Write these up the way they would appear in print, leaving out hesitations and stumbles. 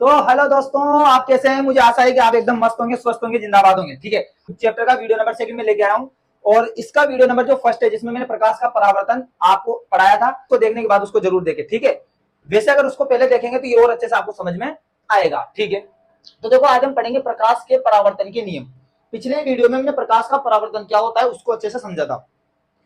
तो हेलो दोस्तों, आप कैसे हैं? मुझे आशा है कि आप एकदम मस्त होंगे, स्वस्थ होंगे, जिंदाबाद होंगे। ठीक है, चैप्टर का वीडियो नंबर 2 में लेके आया हूँ और इसका वीडियो नंबर जो फर्स्ट है, जिसमें मैंने प्रकाश का परावर्तन आपको पढ़ाया था, तो देखने के बाद उसको जरूर देखें। ठीक है, वैसे अगर उसको पहले देखेंगे तो ये और अच्छे से आपको समझ में आएगा। ठीक है, तो देखो आज हम पढ़ेंगे प्रकाश के परावर्तन के नियम। पिछले वीडियो में हमने प्रकाश का परावर्तन क्या होता है उसको अच्छे से समझा था।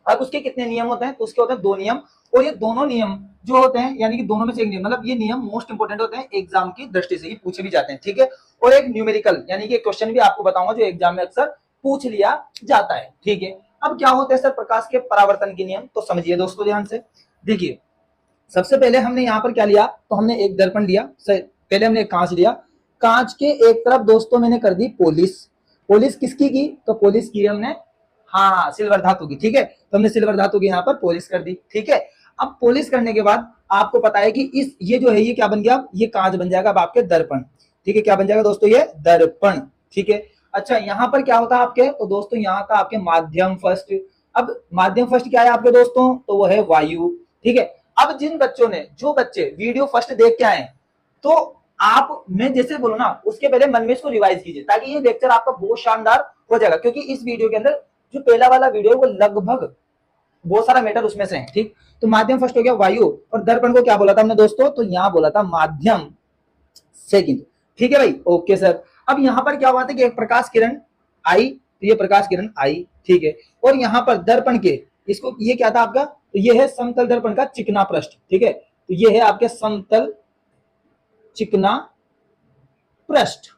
अब उसके कितने नियम होते हैं? तो उसके होते हैं 2 नियम। और ये दोनों नियम जो होते हैं, यानी कि दोनों में से एक नियम, मतलब ये नियम मोस्ट इंपोर्टेंट होते हैं, एग्जाम की दृष्टि से ही पूछे भी जाते हैं। ठीक है, और एक न्यूमेरिकल यानी कि एक क्वेश्चन भी आपको बताऊंगा जो एग्जाम में अक्सर पूछ लिया जाता है। ठीक है, अब क्या होते हैं सर प्रकाश के परावर्तन के नियम? तो समझिए दोस्तों ध्यान से। देखिए, सबसे पहले हमने यहाँ पर क्या लिया, तो हमने एक दर्पण लिया, पहले हमने एक कांच लिया। कांच के एक तरफ दोस्तों मैंने कर दी पॉलिश। पॉलिश किसकी की? तो पॉलिश की हमने, हाँ, सिल्वर धातु की। ठीक है, तो हमने सिल्वर धातु की यहाँ पर पॉलिश कर दी। ठीक है, अब पॉलिश करने के बाद आपको पता है कि इस ये जो है ये क्या बन गया, ये कांच बन जाएगा अब आपके दर्पण। ठीक है, क्या बन जाएगा दोस्तों? ये दर्पण। ठीक है, अच्छा यहाँ पर क्या होता है आपके? तो दोस्तों यहाँ का आपके माध्यम फर्स्ट। अब माध्यम फर्स्ट क्या है आपके दोस्तों? तो वो है वायु। ठीक है, अब जिन बच्चों ने, जो बच्चे वीडियो फर्स्ट देख के आए, तो आप, मैं जैसे बोलूं ना, उसके पहले मन में इसको रिवाइज कीजिए, ताकि ये लेक्चर आपका बहुत शानदार हो जाएगा। क्योंकि इस वीडियो के अंदर जो पहला वाला वीडियो है वो लगभग बहुत सारा मैटर उसमें से है। ठीक, तो माध्यम फर्स्ट हो गया वायु, और दर्पण को क्या बोला था हमने दोस्तों? तो यहां बोला था माध्यम सेकंड। ठीक है भाई, ओके सर। अब यहां पर क्या हुआ था कि एक प्रकाश किरण आई, तो ये प्रकाश किरण आई। ठीक है, और यहां पर दर्पण के, इसको ये क्या था आपका? तो ये है समतल दर्पण का चिकना पृष्ठ। ठीक है, तो ये है आपके समतल चिकना पृष्ठ।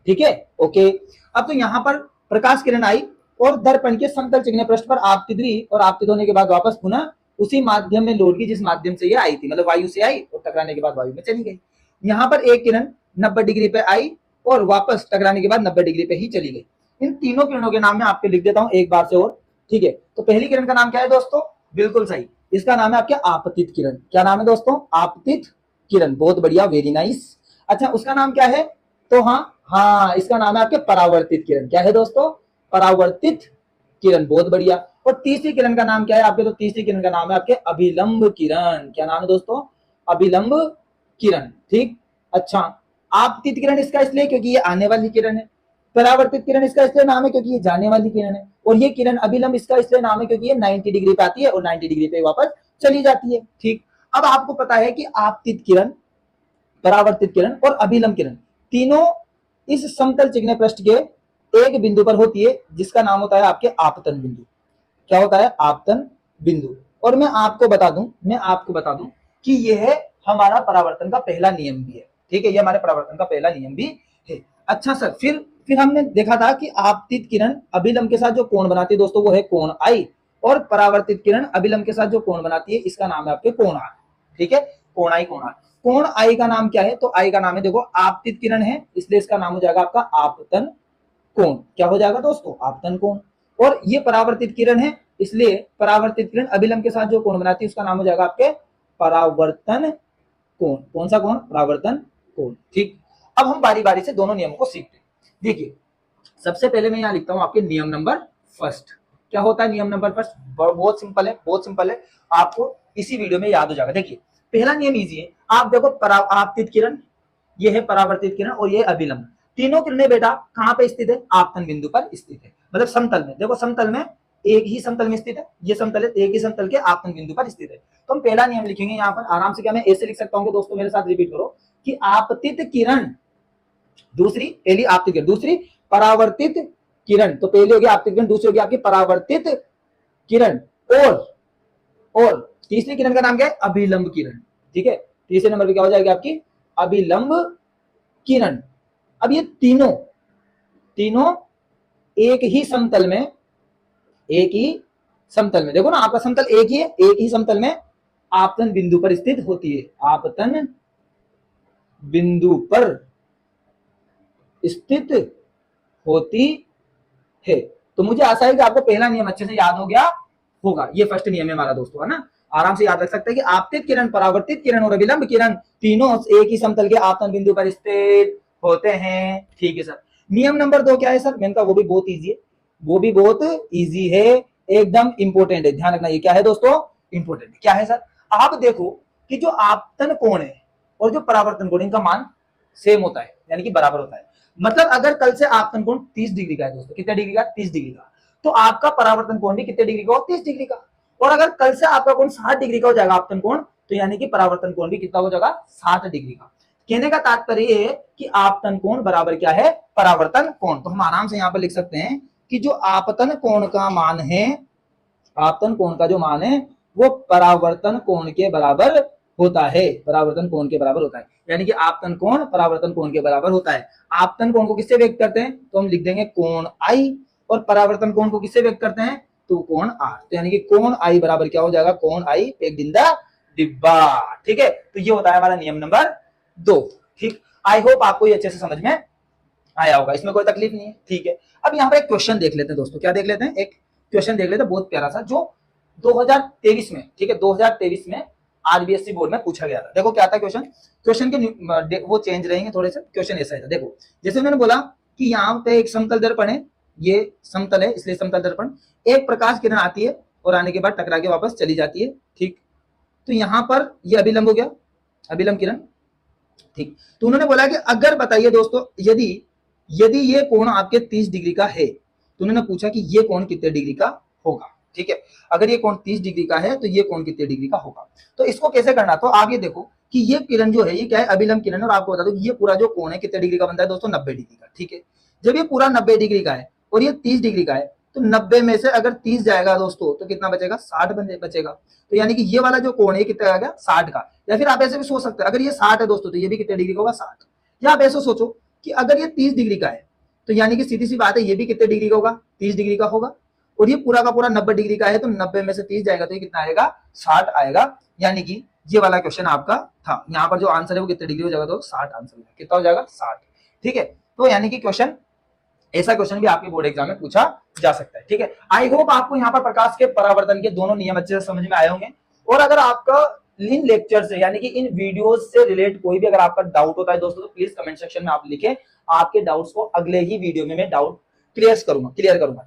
ठीक है, ओके। अब तो यहां पर प्रकाश किरण आई और दर्पण के समतल चिकने पृष्ठ पर आपतित हुई, और आपतित होने के बाद वापस पुनः उसी माध्यम में लौट गई जिस माध्यम से ये आई थी, मतलब वायु से आई और टकराने के बाद वायु में चली गई। यहां पर एक किरण 90 डिग्री पे आई और वापस टकराने के बाद 90 डिग्री पे ही चली गई। इन तीनों किरणों के नाम मैं आपको लिख देता हूं एक बार से और। ठीक है, तो पहली किरण का नाम क्या है दोस्तों? बिल्कुल सही, इसका नाम है आपके आपतित किरण। क्या नाम है दोस्तों? आपतित किरण। बहुत बढ़िया, वेरी नाइस। अच्छा, उसका नाम क्या है? तो हाँ, हाँ, इसका नाम है आपके परावर्तित किरण। क्या है दोस्तों? परावर्तित किरण। बहुत बढ़िया। और तीसरी किरण का नाम क्या है आपके? तो तीसरी किरण का नाम है आपके अभिलंब किरण। क्या नाम है दोस्तों? अभिलंब किरण। ठीक, अच्छा, आपतित किरण इसका इसलिए क्योंकि ये आने वाली किरण है। परावर्तित किरण इसका इसलिए नाम है क्योंकि ये जाने वाली किरण है। और ये किरण अभिलंब इसका इसलिए नाम है क्योंकि ये 90 डिग्री पे आती है और 90 डिग्री पे वापस चली जाती है। ठीक, अब आपको पता है कि आपतित किरण, परावर्तित किरण और अभिलंब किरण तीनों इस समतल चिकने पृष्ठ के एक बिंदु पर होती है, जिसका नाम होता है आपके आपतन बिंदु। क्या होता है? आपतन बिंदु। और मैं आपको बता दूं कि यह हमारा परावर्तन का पहला नियम भी है। ठीक है, ये हमारे परावर्तन का पहला नियम भी है। अच्छा सर, फिर हमने देखा था कि आपतित किरण अभिलंब के साथ जो कोण बनाती है दोस्तों वो है कोण आई, और परावर्तित किरण अभिलंब के साथ जो कोण बनाती है इसका नाम है आपके कोण आर। ठीक है, कोण आई, कोण आर। कोण आई का नाम क्या है? तो आई का नाम है, देखो, आपतित किरण है, इसलिए इसका नाम हो जाएगा आपका आपतन कोण। क्या हो जाएगा दोस्तों? आपतन कोण। और ये परावर्तित किरण है, इसलिए परावर्तित किरण अभिलंब के साथ जो कोण बनाती है उसका नाम हो जाएगा आपके परावर्तन कोण। कौन सा कोण? परावर्तन कोण। ठीक, अब हम बारी बारी से दोनों नियमों को सीखते हैं। देखिए, सबसे पहले मैं यहां लिखता हूं आपके नियम नंबर फर्स्ट। क्या होता है नियम नंबर फर्स्ट? बहुत सिंपल है, बहुत सिंपल है, आपको इसी वीडियो में याद हो जाएगा। देखिए, पहला नियम इजी है। आप देखो, आपतित किरण, ये है परावर्तित किरण और ये अभिलंब। तीनों किरणें बेटा कहां पे स्थित है? आपतन बिंदु पर स्थित है, मतलब समतल में। देखो, समतल में, एक ही समतल में स्थित है, ये समतल है, एक ही समतल के आपतन बिंदु पर स्थित है। तो हम पहला नियम लिखेंगे यहां पर आराम से। क्या मैं ऐसे लिख सकता हूं कि दोस्तों मेरे साथ रिपीट करो कि आपतित किरण, दूसरी, पहली आपतित किरण, दूसरी परावर्तित किरण। तो पहली होगी आपतित किरण, दूसरी होगी आपकी परावर्तित किरण, और तीसरी किरण का नाम क्या है? अभिलंब किरण। ठीक है, तीसरे नंबर पे क्या हो जाएगी आपकी? अभिलंब किरण। अब ये तीनों तीनों एक ही समतल में, एक ही समतल में, देखो ना, आपका समतल एक ही है, एक ही समतल में आपतन बिंदु पर स्थित होती है, आपतन बिंदु पर स्थित होती है। तो मुझे आशा है कि आपको पहला नियम अच्छे से याद हो गया होगा। ये फर्स्ट नियम है हमारा दोस्तों, है ना? आराम से याद रख सकते हैं कि आपतित किरण, परावर्तित किरण और अभिलंब किरण तीनों एक ही समतल के आपतन बिंदु पर स्थित होते हैं। ठीक है सर। नियम नंबर 2 क्या है सर? मैंने कहा वो भी बहुत ईजी है, वो भी बहुत ईजी है, एकदम इंपॉर्टेंट है, ध्यान रखना। ये क्या है दोस्तों? इंपॉर्टेंट क्या है सर? आप देखो कि जो आपतन कोण है और जो परावर्तन कोण, इनका मान सेम होता है, यानी कि बराबर होता है। मतलब अगर कल से आपतन कोण 30 डिग्री का है दोस्तों, कितने डिग्री का? 30 डिग्री का, तो आपका परावर्तन कोण भी कितने डिग्री का हो? 30 डिग्री का। और अगर कल से आपका कोण 60 डिग्री का हो जाएगा आपतन कोण, तो यानी कि परावर्तन कोण भी कितना हो जाएगा? 60 डिग्री का। कहने का तात्पर्य ये है कि आपतन कोण बराबर क्या है? परावर्तन कोण। तो हम आराम से यहां पर लिख सकते हैं कि जो आपतन कोण का मान है, आपतन कोण का जो मान है वो परावर्तन कोण के बराबर होता है, परावर्तन कोण के बराबर होता है। यानी कि आपतन कोण परावर्तन कोण के बराबर होता है। आपतन कोण को किससे व्यक्त करते हैं? तो हम लिख देंगे कोण आई, और परावर्तन कोण को किससे व्यक्त करते हैं? तो कोण आर। तो यानी कि कोण आई बराबर क्या हो जाएगा? कोण आई पेग्ड इन द डिब्बा। ठीक है, तो ये होता है हमारा नियम नंबर 2। ठीक, आई होप आपको ये अच्छे से समझ में आया होगा, इसमें कोई तकलीफ नहीं है। ठीक है, अब यहाँ पर एक क्वेश्चन देख लेते हैं दोस्तों। क्या देख लेते हैं? एक क्वेश्चन देख लेते हैं बहुत प्यारा सा, जो 2023 में, ठीक है, 2023 में आरबीएससी बोर्ड में पूछा गया था। देखो क्या था क्वेश्चन, क्वेश्चन के वो चेंज रहेंगे थोड़े से। क्वेश्चन ऐसा है, देखो जैसे उन्होंने बोला कि यहाँ पे एक समतल दर्पण है, ये समतल है इसलिए समतल दर्पण, एक प्रकाश किरण आती है और आने के बाद टकरा के वापस चली जाती है। ठीक, तो यहाँ पर ये अभिलंब हो गया, अभिलंब किरण। ठीक, तो उन्होंने बोला कि अगर बताइए दोस्तों, यदि ये कोण आपके 30 डिग्री का है, तो उन्होंने पूछा कि ये कोण कितने डिग्री का होगा। ठीक है, अगर ये कोण 30 डिग्री का है तो ये कोण कितने डिग्री का होगा। तो इसको कैसे करना, तो आप ये देखो कि ये किरण जो है ये क्या है? अभिलंब किरण। और आपको बता दो ये पूरा जो कोण है कितने डिग्री का बनता है दोस्तों? 90 डिग्री का। ठीक है, जब ये पूरा 90 डिग्री का है और ये 30 डिग्री का है, तो 90 में से अगर 30 जाएगा दोस्तों तो कितना बचेगा? 60 बचेगा। तो यानी कि ये वाला जो कोण है कितना आ गया? 60 का। या फिर आप ऐसे भी सोच सकते हैं, अगर ये 60 है दोस्तों तो ये भी कितने डिग्री का होगा? 60। या आप ऐसे सोचो कि अगर ये 30 डिग्री का है, तो यानी कि सीधी सी बात है ये भी कितने डिग्री का होगा? 30 डिग्री का होगा। और ये पूरा का पूरा 90 डिग्री का है, तो 90 में से 30 जाएगा तो ये कितना आएगा? 60 आएगा। यानी कि ये वाला क्वेश्चन आपका था, यहाँ पर जो आंसर है वो कितने डिग्री हो जाएगा? तो 60 आंसर हो जाएगा। कितना हो जाएगा? 60। ठीक है, तो यानी कि क्वेश्चन, ऐसा क्वेश्चन भी आपके बोर्ड एग्जाम में पूछा जा सकता है। ठीक है, आई होप आपको यहाँ पर प्रकाश के परावर्तन के दोनों नियम अच्छे से समझ में आए होंगे। और अगर आपका इन लेक्चर से यानी कि इन वीडियोस से रिलेट कोई भी अगर आपका डाउट होता है दोस्तों, तो प्लीज कमेंट सेक्शन में आप लिखें। आपके डाउट्स को अगले ही वीडियो में मैं डाउट क्लियर करूंगा।